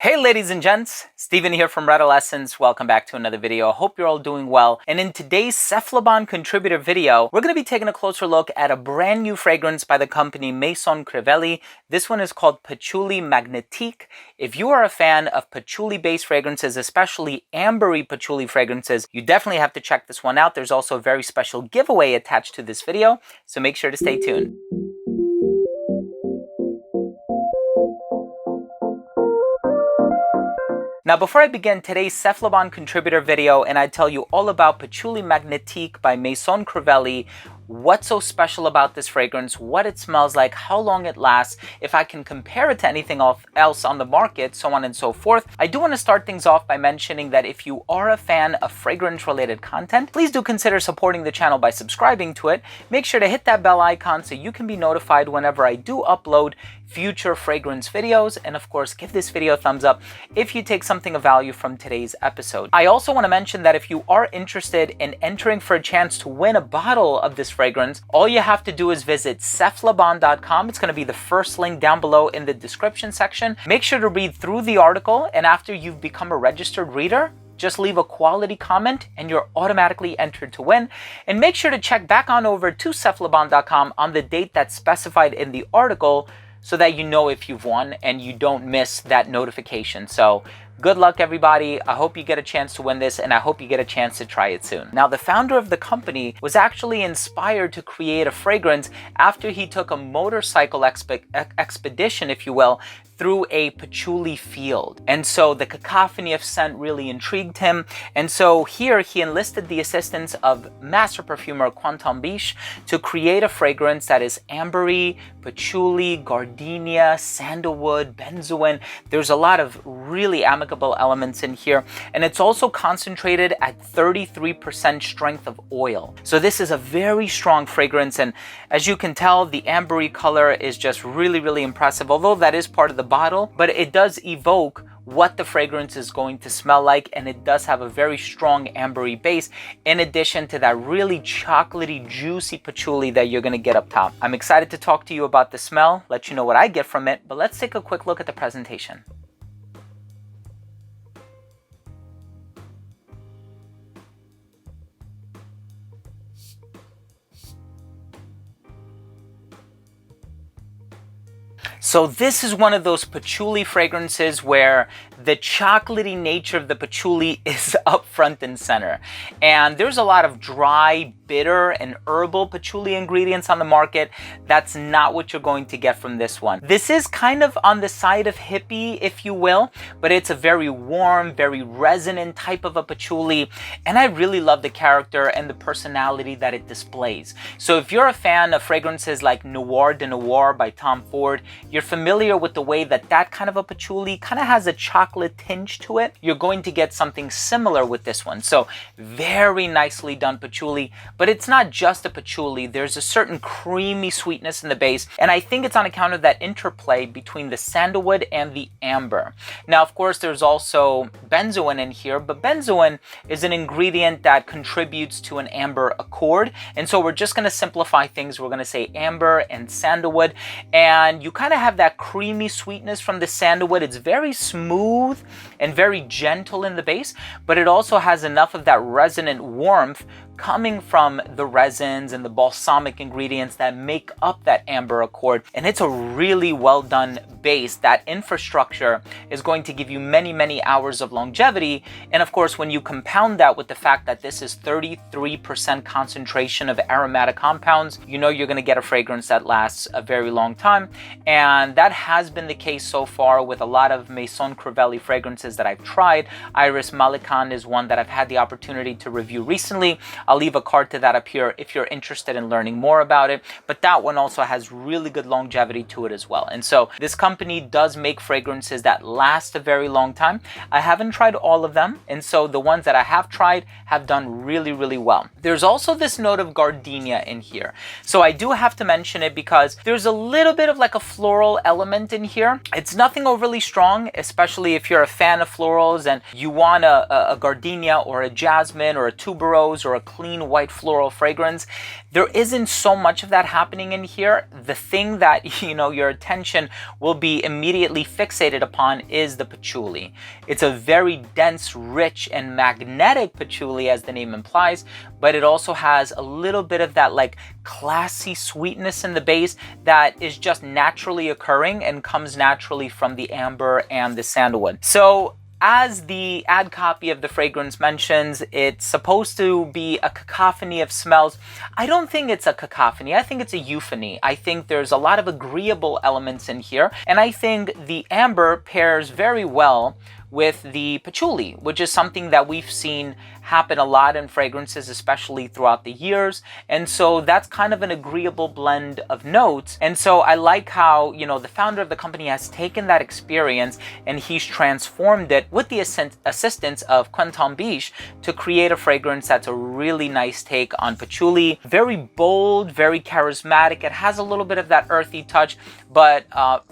Hey ladies and gents, Steven here from Redolessence. Welcome back to another video. Hope you're all doing well. And in today's Cephalabon contributor video, we're going to be taking a closer look at a brand new fragrance by the company Maison Crivelli. This one is called Patchouli Magnetik. If you are a fan of patchouli-based fragrances, especially ambery patchouli fragrances, you definitely have to check this one out. There's also a very special giveaway attached to this video, so make sure to stay tuned. Now, before I begin today's Cephalabon contributor video and I tell you all about Patchouli Magnetik by Maison Crivelli, what's so special about this fragrance, what it smells like, how long it lasts, if I can compare it to anything else on the market, so on and so forth. I do want to start things off by mentioning that if you are a fan of fragrance-related content, please do consider supporting the channel by subscribing to it. Make sure to hit that bell icon so you can be notified whenever I do upload future fragrance videos, and of course give this video a thumbs up if you take something of value from today's episode. I also want to mention that if you are interested in entering for a chance to win a bottle of this fragrance, all you have to do is visit cephalabon.com. It's going to be the first link down below in the description section. Make sure to read through the article, and after you've become a registered reader, just leave a quality comment and you're automatically entered to win. And make sure to check back on over to cephalabon.com on the date that's specified in the article so that you know if you've won and you don't miss that notification. So good luck, everybody. I hope you get a chance to win this, and I hope you get a chance to try it soon. Now, the founder of the company was actually inspired to create a fragrance after he took a motorcycle expedition, if you will, through a patchouli field. And so the cacophony of scent really intrigued him. And so here he enlisted the assistance of master perfumer Quentin Biche to create a fragrance that is ambery, patchouli, gardenia, sandalwood, benzoin. There's a lot of really amicable elements in here. And it's also concentrated at 33% strength of oil. So this is a very strong fragrance. And as you can tell, the ambery color is just really, really impressive. Although that is part of the bottle, but it does evoke what the fragrance is going to smell like, and it does have a very strong ambery base in addition to that really chocolatey, juicy patchouli that you're going to get up top. I'm excited to talk to you about the smell, let you know what I get from it, but let's take a quick look at the presentation. So this is one of those patchouli fragrances where the chocolatey nature of the patchouli is up front and center. And there's a lot of dry, bitter, and herbal patchouli ingredients on the market. That's not what you're going to get from this one. This is kind of on the side of hippie, if you will, but it's a very warm, very resonant type of a patchouli. And I really love the character and the personality that it displays. So if you're a fan of fragrances like Noir de Noir by Tom Ford, you're familiar with the way that that kind of a patchouli kind of has a chocolate tinge to it. You're going to get something similar with this one. So very nicely done patchouli, but it's not just a patchouli. There's a certain creamy sweetness in the base, and I think it's on account of that interplay between the sandalwood and the amber. Now, of course, there's also benzoin in here, but benzoin is an ingredient that contributes to an amber accord, and so we're just going to simplify things. We're going to say amber and sandalwood, and you kind of have that creamy sweetness from the sandalwood. It's very smooth and very gentle in the base, but it also has enough of that resonant warmth coming from the resins and the balsamic ingredients that make up that amber accord. And it's a really well done base. That infrastructure is going to give you many, many hours of longevity. And of course, when you compound that with the fact that this is 33% concentration of aromatic compounds, you know you're going to get a fragrance that lasts a very long time. And that has been the case so far with a lot of Maison Crivelli fragrances that I've tried. Iris Malikan is one that I've had the opportunity to review recently. I'll leave a card to that up here if you're interested in learning more about it. But that one also has really good longevity to it as well. And so this company does make fragrances that last a very long time. I haven't tried all of them, and so the ones that I have tried have done really, really well. There's also this note of gardenia in here. So I do have to mention it because there's a little bit of like a floral element in here. It's nothing overly strong, especially if you're a fan of florals and you want a gardenia or a jasmine or a tuberose or a clean white floral fragrance. There isn't so much of that happening in here. The thing that, your attention will be immediately fixated upon is the patchouli. It's a very dense, rich, and magnetic patchouli, as the name implies, but it also has a little bit of that like classy sweetness in the base that is just naturally occurring and comes naturally from the amber and the sandalwood. So as the ad copy of the fragrance mentions, it's supposed to be a cacophony of smells. I don't think it's a cacophony. I think it's a euphony. I think there's a lot of agreeable elements in here. And I think the amber pairs very well with the patchouli, which is something that we've seen happen a lot in fragrances, especially throughout the years. And so that's kind of an agreeable blend of notes. And so I like how, the founder of the company has taken that experience and he's transformed it with the assistance of Quentin Biche to create a fragrance that's a really nice take on patchouli. Very bold, very charismatic. It has a little bit of that earthy touch, but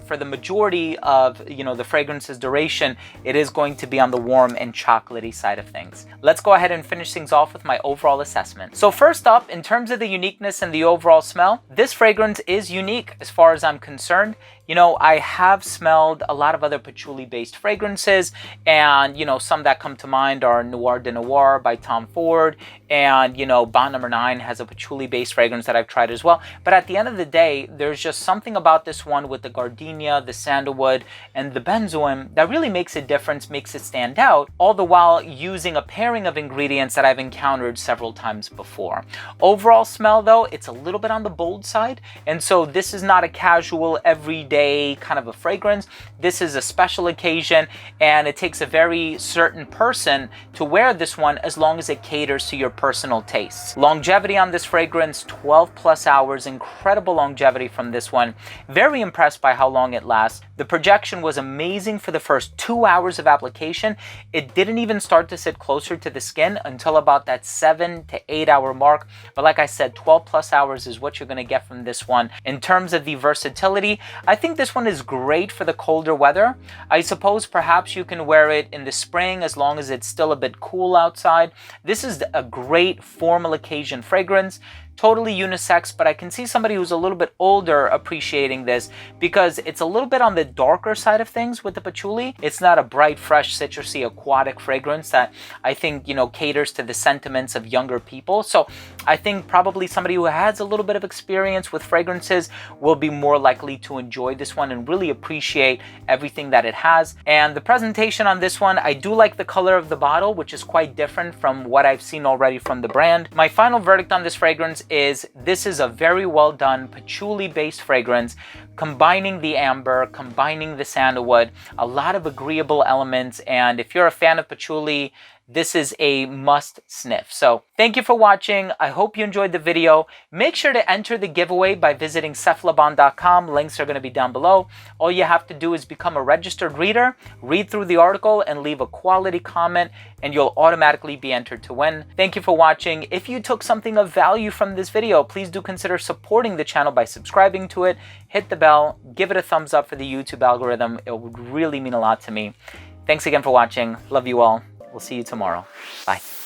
for the majority of, the fragrance's duration, it is going to be on the warm and chocolatey side of things. Let's go ahead and finish things off with my overall assessment. So first up, in terms of the uniqueness and the overall smell, this fragrance is unique as far as I'm concerned. I have smelled a lot of other patchouli-based fragrances, and, some that come to mind are Noir de Noir by Tom Ford, and, Bond No. 9 has a patchouli-based fragrance that I've tried as well. But at the end of the day, there's just something about this one with the gardenia, the sandalwood, and the benzoin that really makes a difference, makes it stand out, all the while using a pairing of ingredients that I've encountered several times before. Overall smell, though, it's a little bit on the bold side, and so this is not a casual, everyday kind of a fragrance. This is a special occasion, and it takes a very certain person to wear this one as long as it caters to your personal tastes. Longevity on this fragrance, 12 plus hours, incredible longevity from this one. Very impressed by how long it lasts. The projection was amazing for the first 2 hours of application. It didn't even start to sit closer to the skin until about that 7 to 8 hour mark. But like I said, 12 plus hours is what you're going to get from this one. In terms of the versatility, I think this one is great for the colder weather. I suppose perhaps you can wear it in the spring as long as it's still a bit cool outside. This is a great formal occasion fragrance. Totally unisex, but I can see somebody who's a little bit older appreciating this because it's a little bit on the darker side of things with the patchouli. It's not a bright, fresh, citrusy, aquatic fragrance that I think, caters to the sentiments of younger people. So I think probably somebody who has a little bit of experience with fragrances will be more likely to enjoy this one and really appreciate everything that it has. And the presentation on this one, I do like the color of the bottle, which is quite different from what I've seen already from the brand. My final verdict on this fragrance is this is a very well done patchouli based fragrance, combining the amber, combining the sandalwood, a lot of agreeable elements. And if you're a fan of patchouli, this is a must sniff. So thank you for watching. I hope you enjoyed the video. Make sure to enter the giveaway by visiting cephalabon.com. Links are going to be down below. All you have to do is become a registered reader, read through the article, and leave a quality comment, and you'll automatically be entered to win. Thank you for watching. If you took something of value from this video, please do consider supporting the channel by subscribing to it. Hit the bell, give it a thumbs up for the YouTube algorithm. It would really mean a lot to me. Thanks again for watching. Love you all. We'll see you tomorrow. Bye.